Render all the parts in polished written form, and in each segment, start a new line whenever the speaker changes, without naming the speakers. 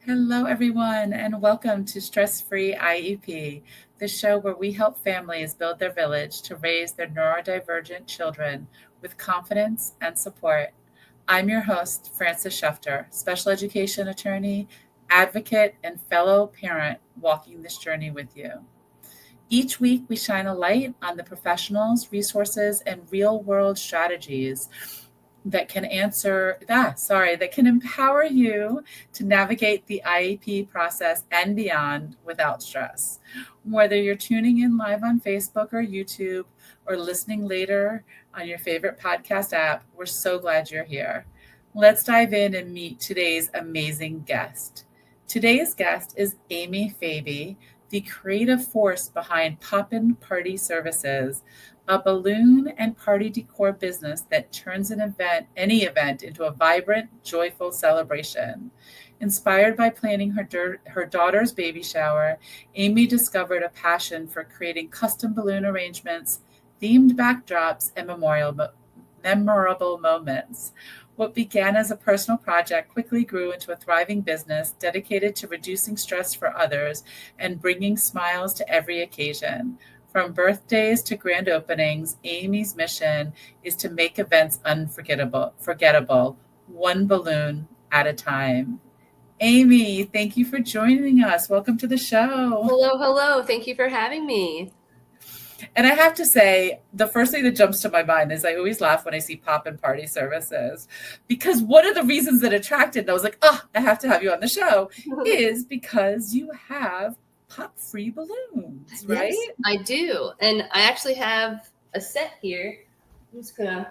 Hello, everyone, and welcome to Stress Free IEP, the show where we help families build their village to raise their neurodivergent children with confidence and support. I'm your host, Frances Schefter, special education attorney, advocate, and fellow parent walking this journey with you. Each week, we shine a light on the professionals, resources, and real world strategies that can that can empower you to navigate the IEP process and beyond without stress. Whether you're tuning in live on Facebook or YouTube or listening later on your favorite podcast app, we're so glad you're here. Let's dive in and meet today's amazing guest. Today's guest is Amy Faby, the creative force behind Poppin Party Services, a balloon and party decor business that turns any event into a vibrant, joyful celebration. Inspired by planning her daughter's baby shower, Amy discovered a passion for creating custom balloon arrangements, themed backdrops, and memorable moments. What began as a personal project quickly grew into a thriving business dedicated to reducing stress for others and bringing smiles to every occasion. From birthdays to grand openings, Amy's mission is to make events forgettable, one balloon at a time. Amy, thank you for joining us. Welcome to the show.
Hello. Thank you for having me.
And I have to say, the first thing that jumps to my mind is I always laugh when I see Poppin Party Services, because one of the reasons that attracted, and I was like, I have to have you on the show, is because you have pop-free balloons, right?
Yes, I do. And I actually have a set here. I'm just going to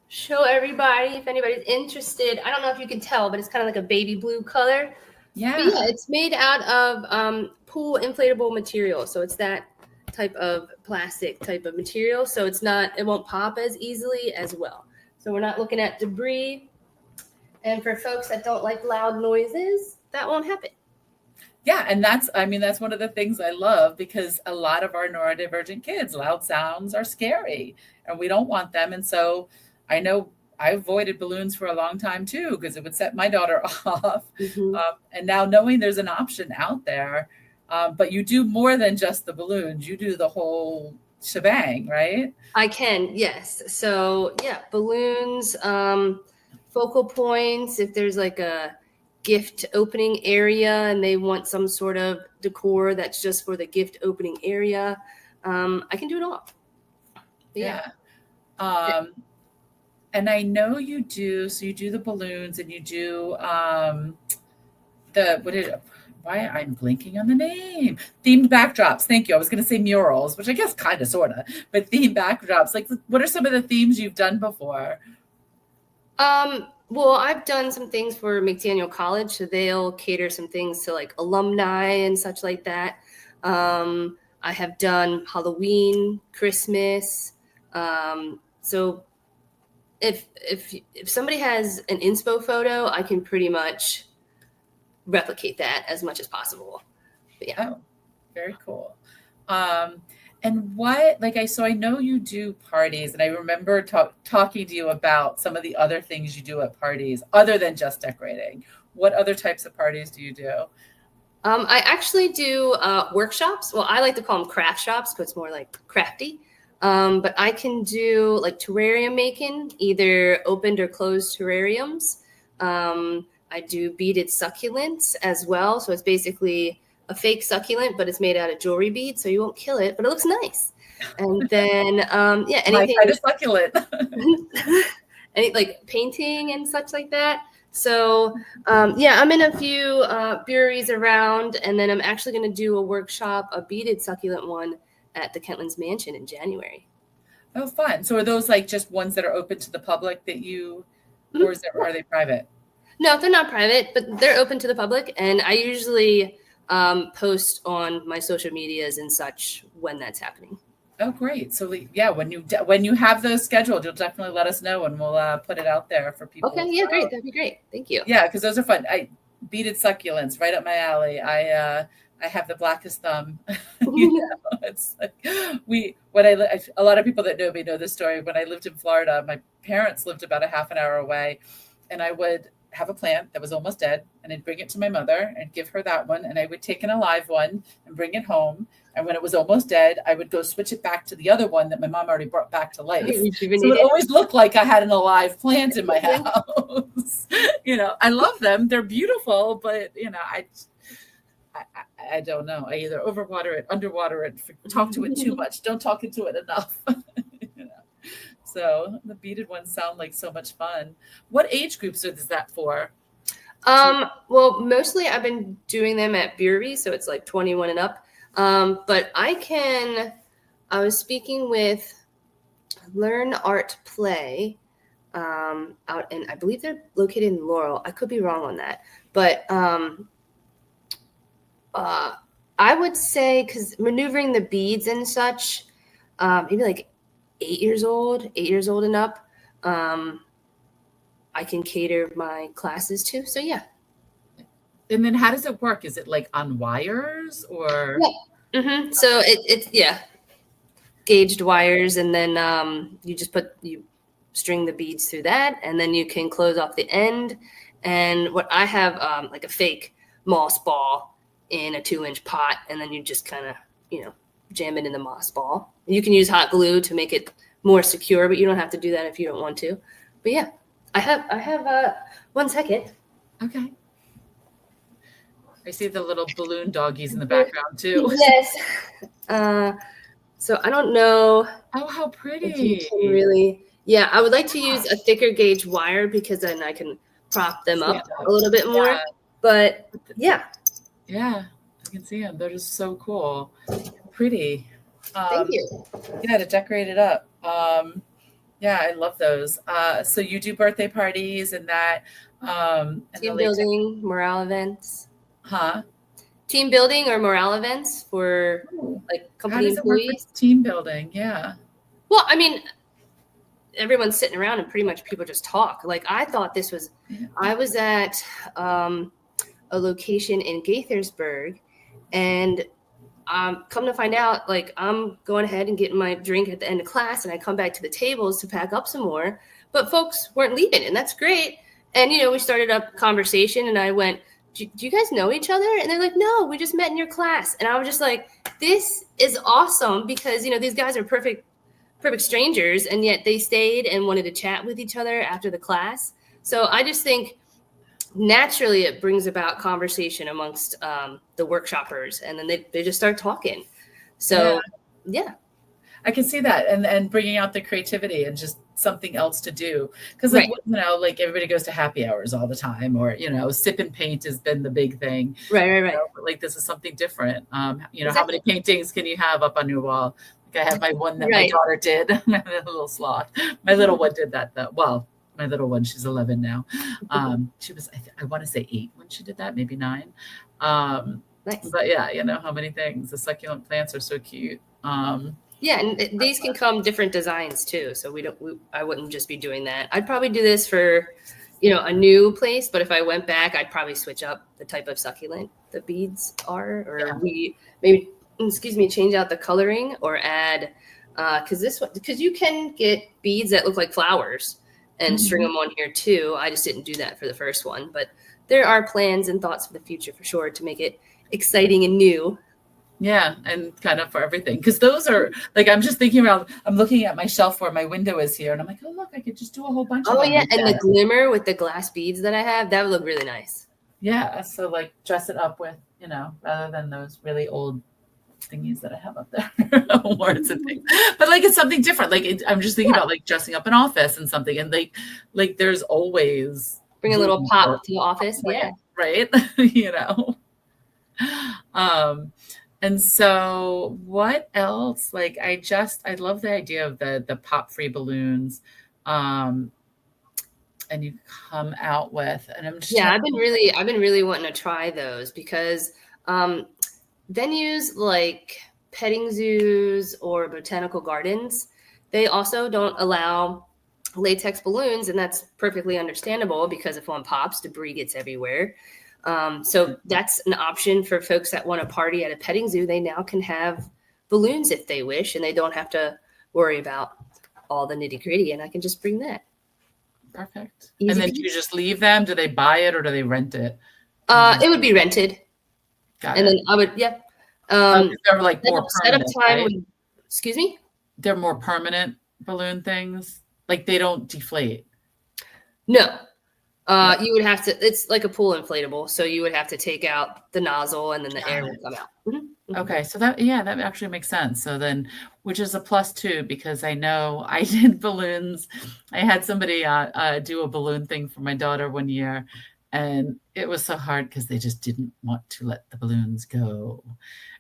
show everybody if anybody's interested. I don't know if you can tell, but it's kind of like a baby blue color.
Yeah.
But yeah, it's made out of pool inflatable material. So it's that type of plastic type of material. So it won't pop as easily as well. So we're not looking at debris. And for folks that don't like loud noises, that won't happen.
Yeah, and that's one of the things I love, because a lot of our neurodivergent kids, loud sounds are scary and we don't want them. And so I know I avoided balloons for a long time too, because it would set my daughter off.
Mm-hmm.
And now knowing there's an option out there, but you do more than just the balloons, you do the whole shebang, right?
I can, yes. So yeah, balloons, focal points, if there's like a gift opening area and they want some sort of decor that's just for the gift opening area, I can do it all.
Yeah. And I know you do the balloons, and you do why I'm blinking on the name, themed backdrops. Thank you. I was going to say murals, which I guess kind of, sort of, but themed backdrops. Like, what are some of the themes you've done before?
Well, I've done some things for McDaniel College, so they'll cater some things to like alumni and such like that. I have done Halloween, Christmas. So if somebody has an inspo photo, I can pretty much replicate that as much as possible. But yeah.
Oh, very cool. And what, I know you do parties, and I remember talking to you about some of the other things you do at parties other than just decorating. What other types of parties do you do?
I actually do workshops. Well, I like to call them craft shops, because it's more like crafty. But I can do like terrarium making, either opened or closed terrariums. I do beaded succulents as well. So it's basically a fake succulent, but it's made out of jewelry beads, so you won't kill it, but it looks nice. And then, anything.
My kind of succulent.
Any like painting and such like that. So, I'm in a few breweries around, and then I'm actually going to do a workshop, a beaded succulent one, at the Kentlands Mansion in January.
Oh, fun. So are those like just ones that are open to the public that you, or are they private?
No, they're not private, but they're open to the public. And I usually post on my social medias and such when that's happening.
Oh, great. So yeah, when you have those scheduled, you'll definitely let us know, and we'll put it out there for people.
Okay. Yeah, great. That'd be great. Thank you.
Yeah, because those are fun. Beaded succulents, right up my alley. I have the blackest thumb. It's like a lot of people that know me know this story. When I lived in Florida, my parents lived about a half an hour away, and I would have a plant that was almost dead, and I'd bring it to my mother and give her that one, and I would take an alive one and bring it home. And when it was almost dead, I would go switch it back to the other one that my mom already brought back to life. So it always looked like I had an alive plant in my house. I love them. They're beautiful, but I don't know. I either overwater it, underwater it, talk to it too much, don't talk into it enough. So the beaded ones sound like so much fun. What age groups is that for?
Well, mostly I've been doing them at breweries, so it's like 21 and up. But I was speaking with Learn Art Play out in, I believe they're located in Laurel. I could be wrong on that. But I would say, because maneuvering the beads and such, maybe like 8 years old and up, I can cater my classes to. So yeah.
And then how does it work? Is it like on wires or?
Yeah. Mm-hmm. So it's gauged wires, and then you string the beads through that, and then you can close off the end. And what I have like a fake moss ball in a 2-inch pot, and then you just kind of jam it in the moss ball. You can use hot glue to make it more secure, but you don't have to do that if you don't want to. But yeah, I have 1 second.
Okay. I see the little balloon doggies in the background too.
Yes. So I don't know.
Oh, how pretty.
You can really, yeah, I would like to use a thicker gauge wire because then I can prop them up a little bit more. Yeah. But yeah.
Yeah, I can see them. They're just so cool. Pretty.
Thank you.
Yeah, to decorate it up. Yeah, I love those. So you do birthday parties and that.
Team building, morale events.
Huh?
Team building or morale events for like company employees.
Team building, yeah.
Well, I mean, everyone's sitting around and pretty much people just talk. Like I thought this was, I was at a location in Gaithersburg, and come to find out, like I'm going ahead and getting my drink at the end of class, and I come back to the tables to pack up some more, but folks weren't leaving, and that's great. And we started up conversation, and I went, do you guys know each other? And they're like, no, we just met in your class. And I was just like, this is awesome, because these guys are perfect strangers, and yet they stayed and wanted to chat with each other after the class. So I just think naturally it brings about conversation amongst the workshoppers, and then they just start talking. So yeah. I
can see that, and bringing out the creativity and just something else to do, because like like everybody goes to happy hours all the time, or sip and paint has been the big thing,
right.
But like this is something different. Exactly. How many paintings can you have up on your wall? Like I have my one that my daughter did. A little sloth. My little one did that though. Well, my little one, she's 11 now. She was, I want to say 8 when she did that, maybe 9. Nice. But yeah, how many things. The succulent plants are so cute.
Yeah, and these can come different designs too. So I wouldn't just be doing that. I'd probably do this for, a new place. But if I went back, I'd probably switch up the type of succulent the beads are, or change out the coloring or add, because you can get beads that look like flowers and string them on here too. I just didn't do that for the first one, but there are plans and thoughts for the future for sure to make it exciting and new.
Yeah, and kind of for everything, because those are like, I'm just thinking around, I'm looking at my shelf where my window is here, and I'm like, oh look, I could just do a whole bunch of them.
Oh yeah, and the glimmer with the glass beads that I have, that would look really nice.
Yeah, so like dress it up with, rather than those really old thingies that I have up there, awards and things. But like it's something different. Like I'm just thinking about like dressing up an office and something, and like there's always
bring a little pop to the office, yeah,
right. And so what else? Like I love the idea of the pop free balloons. And you come out with, and I'm just
I've been really wanting to try those, because venues like petting zoos or botanical gardens, they also don't allow latex balloons, and that's perfectly understandable, because if one pops, debris gets everywhere. So that's an option for folks that want to party at a petting zoo. They now can have balloons if they wish, and they don't have to worry about all the nitty gritty, and I can just bring that.
Perfect.
Easy
And then do you just leave them? Do they buy it or do they rent it?
It would be rented.
Got
and
it.
then I would, yeah.
They're like more
Setup
permanent,
time
right?
would, excuse me?
They're more permanent balloon things. Like they don't deflate.
No.
Yeah.
You would have to, it's like a pool inflatable. So you would have to take out the nozzle and then the air
Got
would
it.
come out. Mhm.
Okay, so that actually makes sense. So then, which is a plus too, because I know I did balloons. I had somebody do a balloon thing for my daughter one year, and it was so hard because they just didn't want to let the balloons go.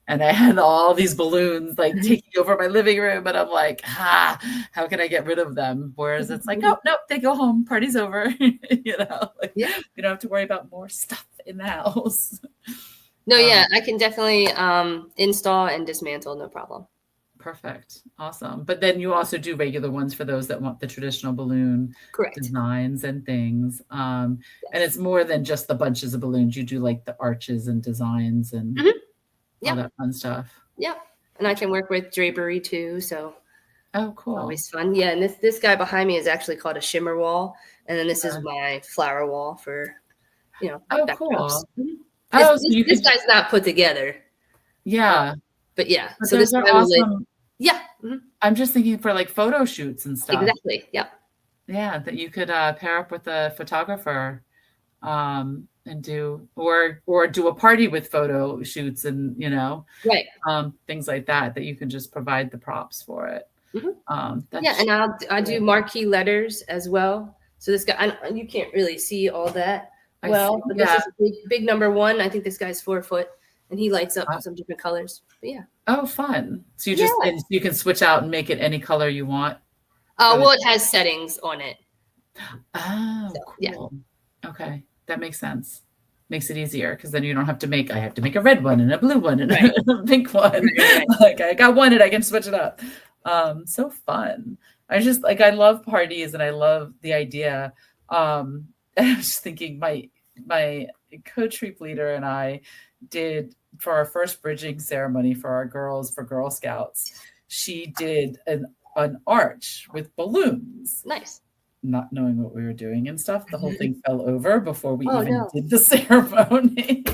And I had all these balloons like taking over my living room, and I'm like, how can I get rid of them? Whereas it's like, oh no, they go home, party's over. Like,
Yeah.
we don't have to worry about more stuff in the house.
No, yeah, I can definitely install and dismantle, no problem.
Perfect. Awesome. But then you also do regular ones for those that want the traditional balloon
Correct.
designs and things. And it's more than just the bunches of balloons. You do like the arches and designs and all that fun stuff.
Yeah. And I can work with drapery too. So
cool.
Always fun. Yeah. And this guy behind me is actually called a shimmer wall. And then this is my flower wall for,
cool.
This guy's not put together.
Yeah.
But yeah.
But
so this
are
guy
awesome.
Yeah.
I'm just thinking for like photo shoots and stuff.
Exactly. Yep.
Yeah. That you could pair up with a photographer and do or do a party with photo shoots and
right.
Things like that you can just provide the props for it.
And I do marquee letters as well. So this guy, you can't really see all that but this is a big number 1. I think this guy's 4 foot and he lights up some different colors. But yeah.
Oh, fun. So you you can switch out and make it any color you want.
Well, it has settings on it.
Oh, so, cool. Yeah. Okay. That makes sense. Makes it easier because then you don't have to I have to make a red one and a blue one and a pink one. Right. Like I got one and I can switch it up. So fun. I love parties and I love the idea. I was just thinking my co-troop leader and I did for our first bridging ceremony for our girls for Girl Scouts. She did an arch with balloons.
Nice.
Not knowing what we were doing and stuff. The whole thing fell over before we did the ceremony.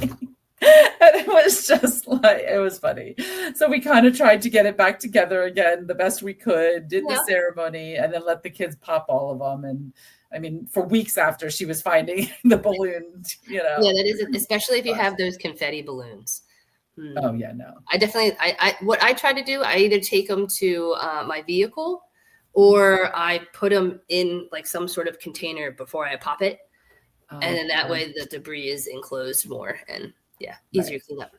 And it was just like, it was funny. So we kind of tried to get it back together again the best we could, did the ceremony, and then let the kids pop all of them. And I mean, for weeks after she was finding the balloon,
Yeah, that is, especially if you have those confetti balloons.
Oh yeah, no.
I definitely, what I try to do, I either take them to my vehicle or I put them in like some sort of container before I pop it. And then that way the debris is enclosed more and easier to clean up.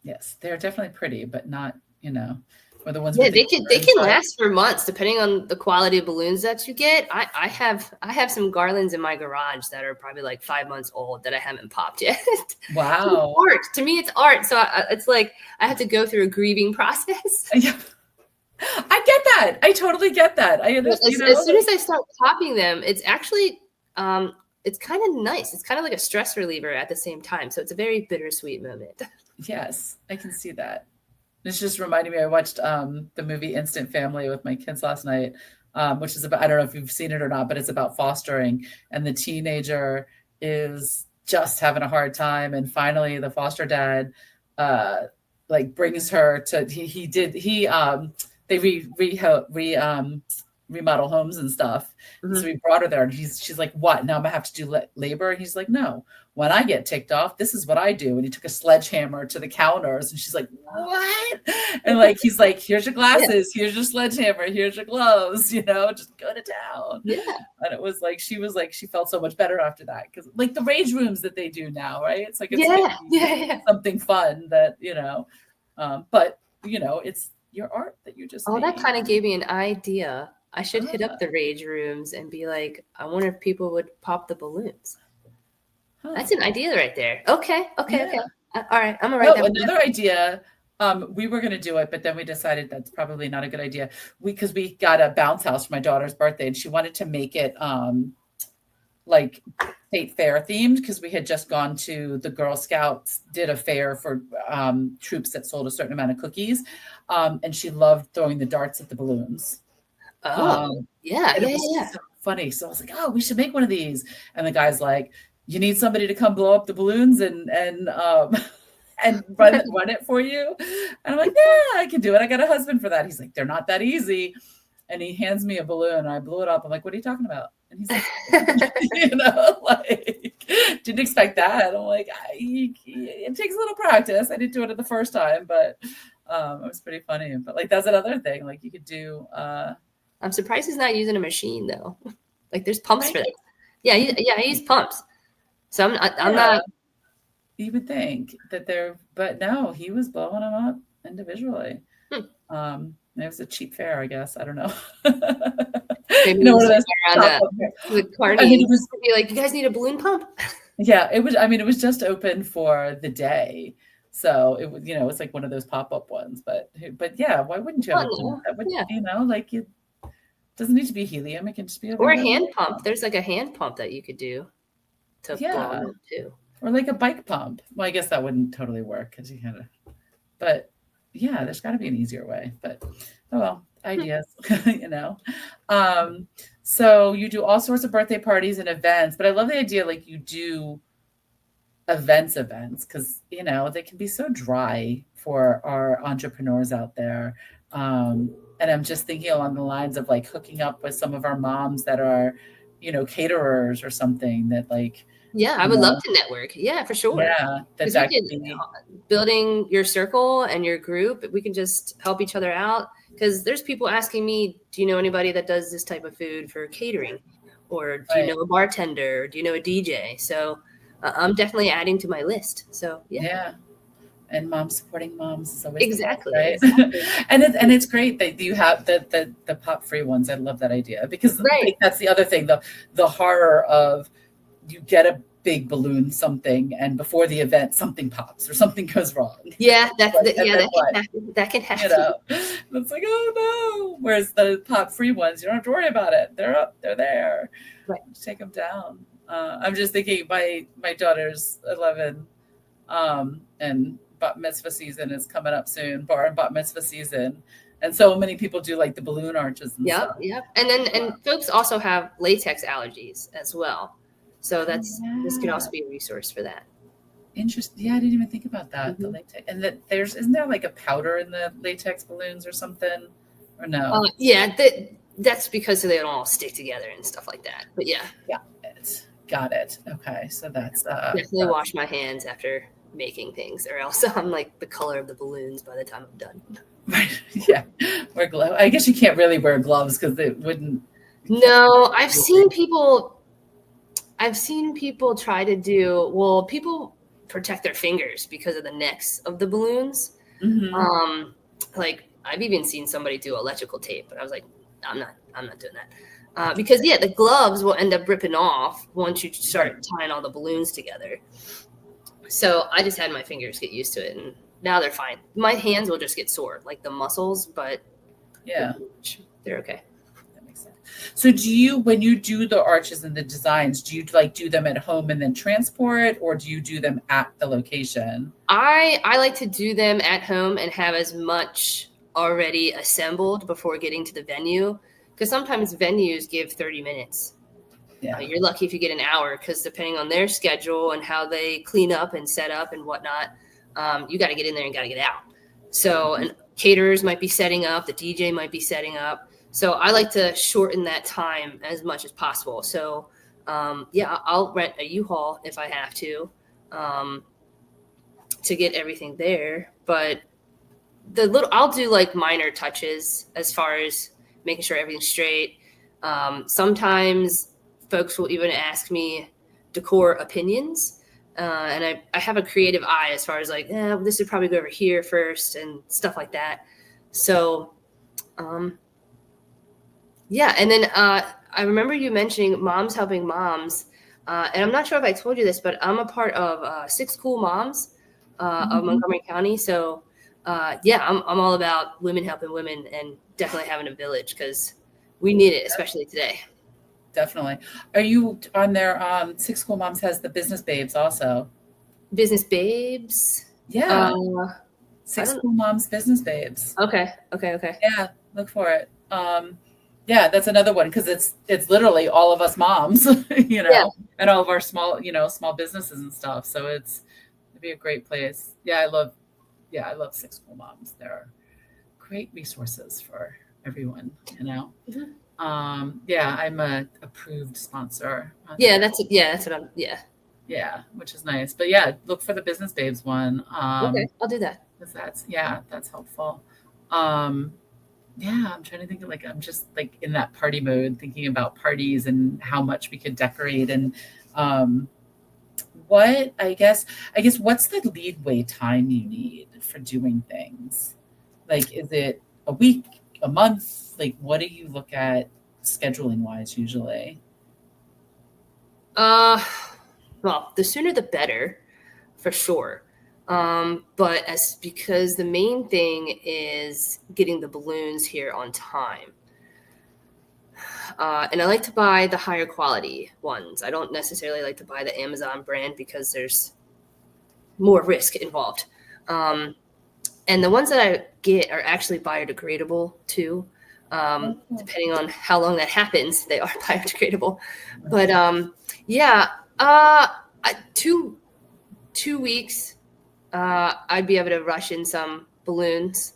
Yes, they're definitely pretty, but not, or the ones.
Yeah, they can last for months depending on the quality of balloons that you get. I have some garlands in my garage that are probably like 5 months old that I haven't popped yet.
Wow.
Art to me, it's art. So it's like I have to go through a grieving process.
Yeah. I get that. I totally get that. I understand.
As soon as I start popping them, it's actually it's kind of nice. It's kind of like a stress reliever at the same time. So it's a very bittersweet moment.
Yes, I can see that. It's just reminding me, I watched the movie Instant Family with my kids last night, which is about, I don't know if you've seen it or not, but it's about fostering. And the teenager is just having a hard time. And finally the foster dad brings her to, they remodel homes and stuff. Mm-hmm. So we brought her there and she's like, what? Now I'm gonna have to do labor? And he's like, no, when I get ticked off, this is what I do. And he took a sledgehammer to the counters and she's like, what? And like, he's like, here's your glasses, here's your sledgehammer, here's your gloves, just go to town.
Yeah.
And it was like, she felt so much better after that. Cause like the rage rooms that they do now, right? It's like, it's something fun that, but it's your art that you just made.
That kind of gave me an idea. I should hit up the rage rooms and be like, I wonder if people would pop the balloons. That's an idea right there. Okay. All right. I'm gonna write that.
Another idea. We were gonna do it, but then we decided that's probably not a good idea. Because we got a bounce house for my daughter's birthday, and she wanted to make it like state fair themed because we had just gone to the Girl Scouts did a fair for troops that sold a certain amount of cookies, and she loved throwing the darts at the balloons.
Yeah.
So funny. So I was like, oh, we should make one of these. And the guy's like, you need somebody to come blow up the balloons and and run it for you. And I'm like, yeah, I can do it. I got a husband for that. He's like, they're not that easy. And he hands me a balloon. I blew it up. I'm like, what are you talking about? And he's like, like, didn't expect that. I'm like, it takes a little practice. I didn't do it the first time, but it was pretty funny. But like, that's another thing. Like you could do.
I'm surprised he's not using a machine though. Like there's pumps for that. Yeah, he used pumps. So I'm not.
You would think that but no, he was blowing them up individually. It was a cheap fare, I guess. I don't know.
Maybe with Carney. I mean, it was be like, you guys need a balloon pump?
Yeah, it was. I mean, it was just open for the day, so it was. It's like one of those pop-up ones. But yeah, why wouldn't you have a balloon? That would, like it doesn't need to be helium. It can just be
or a hand pump. There's like a hand pump that you could do to blow them up too.
Or like a bike pump. Well, I guess that wouldn't totally work because you had to. But yeah, there's got to be an easier way. But oh well, ideas, So you do all sorts of birthday parties and events, but I love the idea like you do events because they can be so dry for our entrepreneurs out there. And I'm just thinking along the lines of like hooking up with some of our moms that are, caterers or something that like.
Yeah, I would love to network. Yeah, for sure.
Yeah,
building your circle and your group. We can just help each other out because there's people asking me, do you know anybody that does this type of food for catering? Or do you know a bartender? Or do you know a DJ? So I'm definitely adding to my list. So yeah.
And moms supporting moms is always
exactly,
right?
Exactly.
and it's great that you have the pop free ones. I love that idea because that's the other thing, the horror of you get a big balloon something and before the event something pops or something goes wrong.
Yeah, that can happen.
It's like, oh no. Whereas the pop free ones, you don't have to worry about it. They're up, they're there.
Right.
Just take them down. I'm just thinking my daughter's 11 and bat mitzvah season is coming up soon, bar and bat mitzvah season. And so many people do like the balloon arches and stuff.
Yep. And folks also have latex allergies as well. So this can also be a resource for that.
Interesting. Yeah, I didn't even think about that. Mm-hmm. The latex, and that isn't there like a powder in the latex balloons or something, or no?
That's because they don't all stick together and stuff like that. But yeah,
got it. Okay, so that's
definitely wash my hands after making things, or else I'm like the color of the balloons by the time I'm done.
Right. Yeah. Wear gloves. I guess you can't really wear gloves because it wouldn't.
No, I've seen people try to do, people protect their fingers because of the necks of the balloons. Mm-hmm. Like I've even seen somebody do electrical tape, but I was like, I'm not doing that. Because the gloves will end up ripping off once you start tying all the balloons together. So I just had my fingers get used to it and now they're fine. My hands will just get sore, like the muscles, but they're okay.
So when you do the arches and the designs, do you do them at home and then transport, or do you do them at the location?
I like to do them at home and have as much already assembled before getting to the venue, because sometimes venues give 30 minutes. Yeah. You're lucky if you get an hour, because depending on their schedule and how they clean up and set up and whatnot, you got to get in there and got to get out. So, and caterers might be setting up, the DJ might be setting up. So I like to shorten that time as much as possible. So, I'll rent a U-Haul if I have to get everything there. But I'll do like minor touches as far as making sure everything's straight. Sometimes folks will even ask me decor opinions. And I have a creative eye as far as like, this would probably go over here first and stuff like that. So, and then I remember you mentioning Moms Helping Moms. And I'm not sure if I told you this, but I'm a part of 6 Cool Moms of Montgomery County. So, I'm all about women helping women and definitely having a village because we need it, especially today.
Definitely. Are you on there? 6 Cool Moms has the Business Babes also.
Business Babes?
Yeah. 6 Cool Moms Business Babes.
Okay.
Yeah, look for it. Yeah, that's another one because it's literally all of us moms,
Yeah.
and all of our small, small businesses and stuff. So it'd be a great place. Yeah, I love Six School Moms. They're great resources for everyone, you know.
Mhm.
Yeah, I'm a approved sponsor on
Yeah,
there.
that's what I'm. Yeah.
Yeah, which is nice. But yeah, look for the Business Babes one.
Okay, I'll do that.
'Cause that's helpful. Um, yeah, I'm trying to think of like I'm just like in that party mode, thinking about parties and how much we could decorate and um what I guess what's the leadway time you need for doing things? Like is it a week, a month? Like what do you look at scheduling wise usually?
Uh, well, the sooner the better, for sure. But as because the main thing is getting the balloons here on time. And I like to buy the higher quality ones. I don't necessarily like to buy the Amazon brand because there's more risk involved. Um, and the ones that I get are actually biodegradable too. Depending on how long that happens, they are biodegradable. But yeah, two weeks, I'd be able to rush in some balloons.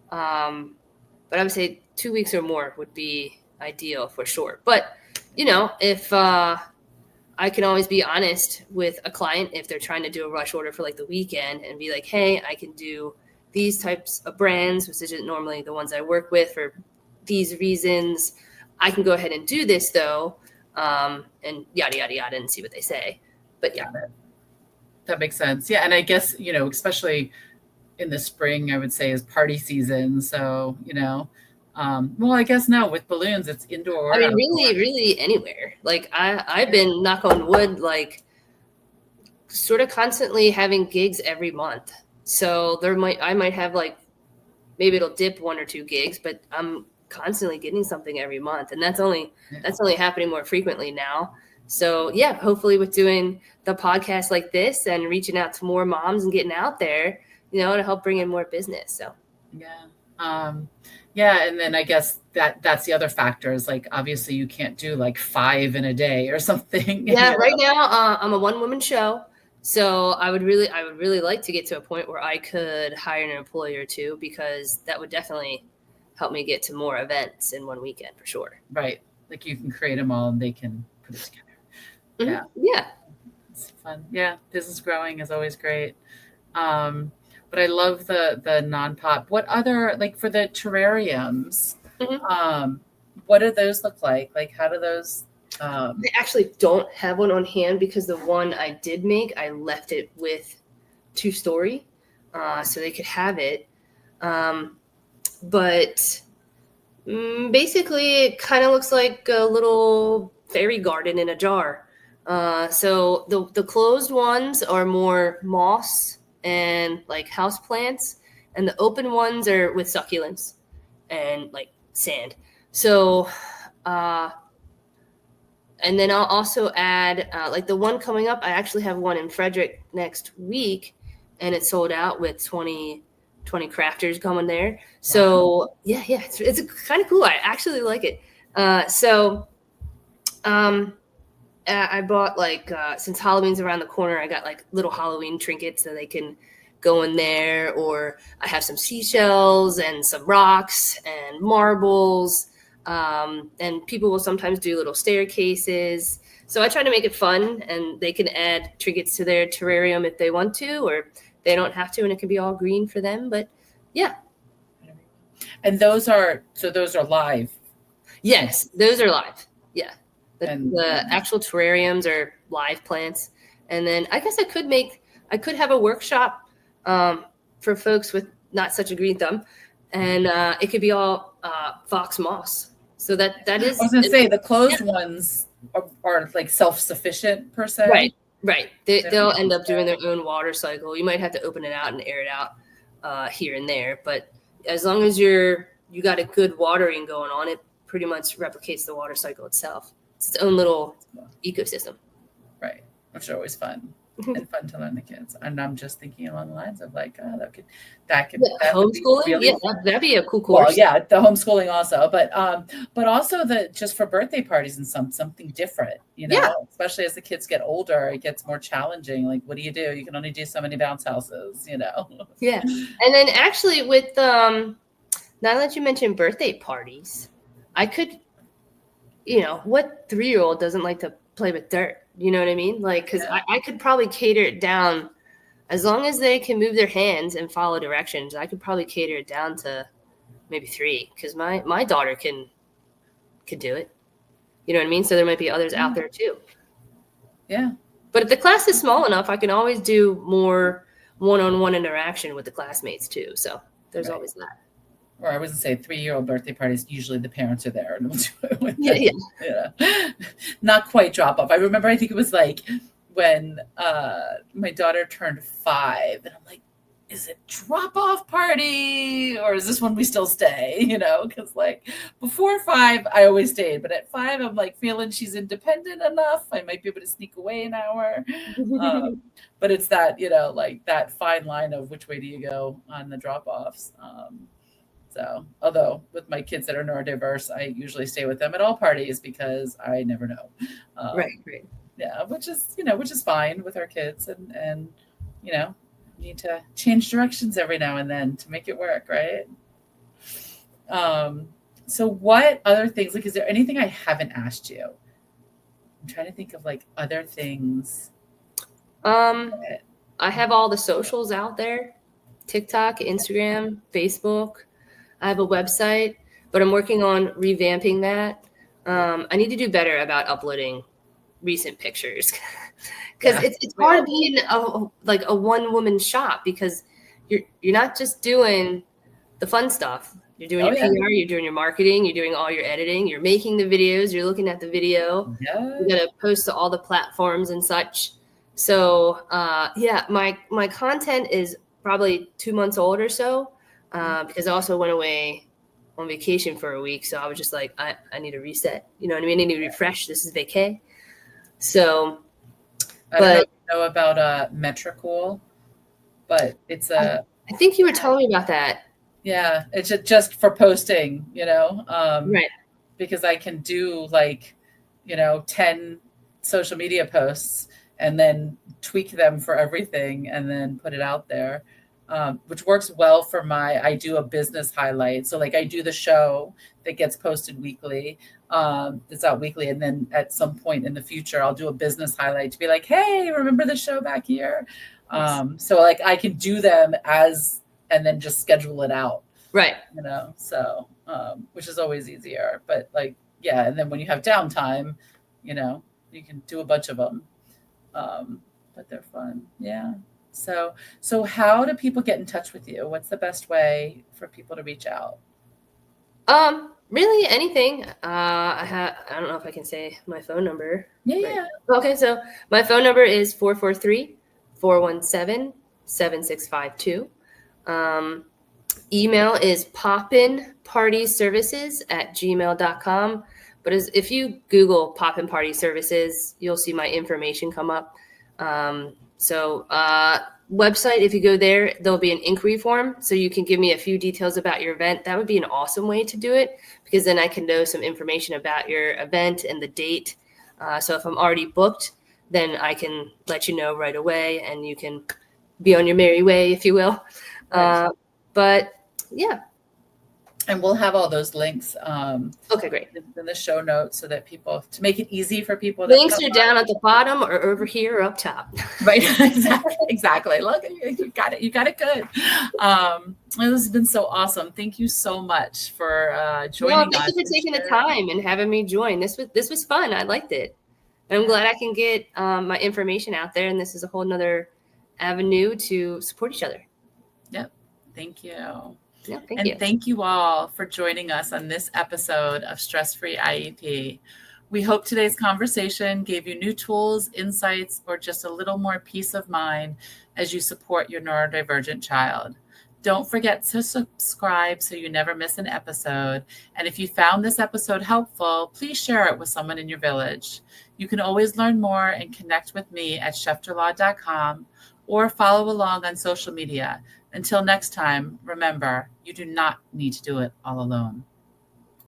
But I would say 2 weeks or more would be ideal for sure. But if I can always be honest with a client if they're trying to do a rush order for like the weekend and be like, hey, I can do these types of brands, which isn't normally the ones I work with for these reasons. I can go ahead and do this though, and yada, yada, yada, and see what they say. But yeah.
That makes sense. Yeah, and I guess, especially in the spring, I would say is party season. So, well, I guess now with balloons, it's indoor
I
or
mean,
outdoor.
really, really anywhere. Like I've been knock on wood, like sort of constantly having gigs every month. So I might have like maybe it'll dip 1 or 2 gigs, but I'm constantly getting something every month, and that's only happening more frequently now. So yeah, hopefully with doing the podcast like this and reaching out to more moms and getting out there, to help bring in more business. So
Yeah. Yeah, and then I guess that's the other factor is like obviously you can't do like five in a day or something.
yeah, right now I'm a one-woman show. So I would really like to get to a point where I could hire an employee or two because that would definitely help me get to more events in one weekend for sure.
Right. Like you can create them all and they can put it together. Yeah,
Yeah.
it's fun. Yeah, business growing is always great. Um, but I love the non-pop. What other like for the terrariums?
Mhm.
Um, what do those look like? Like how do those
I actually don't have one on hand because the one I did make, I left it with 2 story, so they could have it. Um, but basically, it kind of looks like a little fairy garden in a jar. So the closed ones are more moss and like house plants, and the open ones are with succulents and like sand. So. And then I'll also add, like the one coming up, I actually have one in Frederick next week, and it's sold out with 20 crafters coming there. So yeah, it's kind of cool. I actually like it. So I bought like, since Halloween's around the corner, I got like little Halloween trinkets so they can go in there, or I have some seashells and some rocks and marbles. And people will sometimes do little staircases. So I try to make it fun, and they can add trinkets to their terrarium if they want to, or they don't have to, and it can be all green for them. But yeah.
and those are live.
Yes, those are live. Yeah.
And
The actual terrariums are live plants. And then I guess I could have a workshop for folks with not such a green thumb. And it could be all fox moss. So that is.
I was gonna say the closed ones are like self-sufficient per se.
Right. They'll end up doing their own water cycle. You might have to open it out and air it out here and there. But as long as you got a good watering going on, it pretty much replicates the water cycle itself. It's its own little ecosystem.
Right. Which are always fun. and fun to learn the kids. And I'm just thinking along the lines of like, oh, that would be
Homeschooling,
really
yeah,
fun.
that'd be a cool
Well,
course.
yeah, the homeschooling also, but also the just for birthday parties and something different,
Yeah.
especially as the kids get older, it gets more challenging. Like, what do? You can only do so many bounce houses,
Yeah. And then actually with now that you mentioned birthday parties, I could, what 3-year-old doesn't like to play with dirt? You know what I mean? Like, because I could probably cater it down as long as they can move their hands and follow directions. I could probably cater it down to maybe 3, because my daughter could do it. You know what I mean? So there might be others out there too.
Yeah.
But if the class is small enough, I can always do more one-on-one interaction with the classmates too. So there's always that.
Or I was going to say 3-year-old birthday parties, usually the parents are there. And we'll do it
Yeah.
Not quite drop off. I remember, I think it was like when my daughter turned 5, and I'm like, is it drop off party or is this when we still stay? Because like before 5, I always stayed, but at 5, I'm like feeling she's independent enough. I might be able to sneak away an hour. But it's that, like that fine line of which way do you go on the drop offs. So, although with my kids that are neurodiverse, I usually stay with them at all parties because I never know.
Right.
Yeah, which is fine with our kids, and need to change directions every now and then to make it work, right? So what other things, like, is there anything I haven't asked you? I'm trying to think of like other things.
I have all the socials out there: TikTok, Instagram, Facebook. I have a website, but I'm working on revamping that. I need to do better about uploading recent pictures because it's hard being a one-woman shop, because you're not just doing the fun stuff. You're doing your PR, you're doing your marketing, you're doing all your editing, you're making the videos, you're looking at the video, you gotta post to all the platforms and such. So my content is probably 2 months old or so, because I also went away on vacation for a week. So I was just like, I need a reset. You know what I mean? I need to refresh. This is vacay. So,
I don't know about Metricool, but it's
I think you were telling me about that.
Yeah, it's just for posting,
right.
Because I can do like, 10 social media posts and then tweak them for everything and then put it out there, which works well for I do a business highlight. So like I do the show that gets posted weekly. It's out weekly. And then at some point in the future, I'll do a business highlight to be like, hey, remember the show back here? So like I can do them and then just schedule it out.
Right.
So, which is always easier, but like, yeah. And then when you have downtime, you can do a bunch of them. But they're fun. Yeah. So how do people get in touch with you? What's the best way for people to reach out?
Really anything. I don't know if I can say my phone number.
Yeah.
Okay. So my phone number is 443-417-7652. Email is poppinpartyservices@gmail.com. But if you Google Poppin Party Services, you'll see my information come up. Website, if you go there, there'll be an inquiry form. So you can give me a few details about your event. That would be an awesome way to do it, because then I can know some information about your event and the date. So if I'm already booked, then I can let you know right away and you can be on your merry way, if you will. But yeah.
And we'll have all those links.
Okay, great.
In the show notes, so that to make it easy for people.
Links are down at the bottom or over here or up top.
Right. Exactly. Look, you got it. You got it good. This has been so awesome. Thank you so much for joining us.
Thank you for taking the time and having me join. This was fun. I liked it. And I'm glad I can get my information out there. And this is a whole nother avenue to support each other.
Yep. Thank you.
Yeah, thank you.
Thank you all for joining us on this episode of Stress Free IEP. We hope today's conversation gave you new tools, insights, or just a little more peace of mind as you support your neurodivergent child. Don't forget to subscribe so you never miss an episode. And if you found this episode helpful, please share it with someone in your village. You can always learn more and connect with me at chefterlaw.com or follow along on social media. Until next time, remember, you do not need to do it all alone.